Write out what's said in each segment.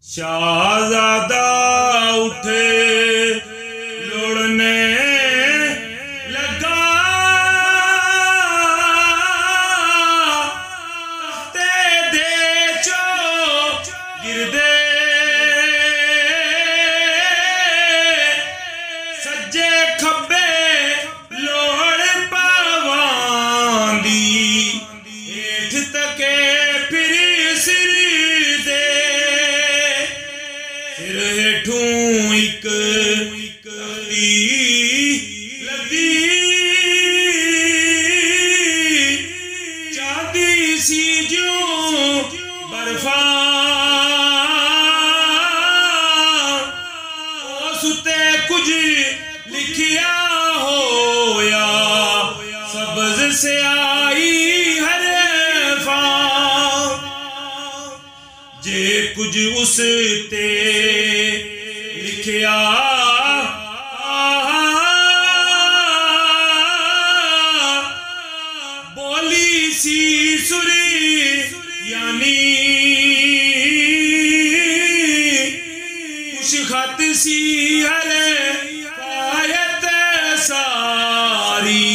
शाहजादा उठे लोड़ने लगा, तख्ते दे चो गिरदे सज्जे खब्बे लोड़ पावांदी, हेठ तके फिर सिर दे, सिर हेठूं इक लदी चांदी सी जो बर्फा, उस ते कुछ लिखिया होया सब्ज स्याही हरफा, जे कुछ उस ते लिखिया बोली सी सुरी यानी कुछ खत सी हरे पायत सारी,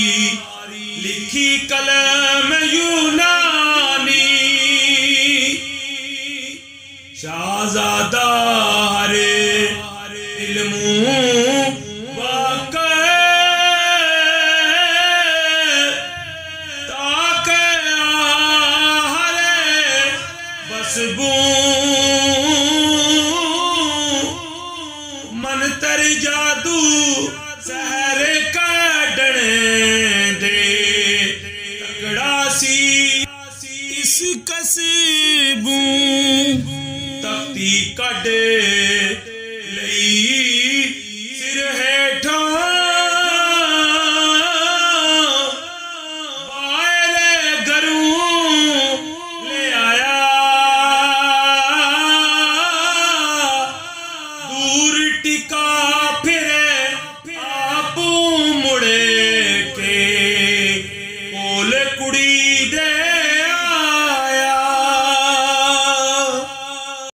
लिखी कलम यूनानी, शाहजादा हरे इल्मू वाक़े ताक हरे बसबू मंतर जादू सहर काढ़ने दे, तगड़ा सी इस कस्बू तख्ती कढ़ लई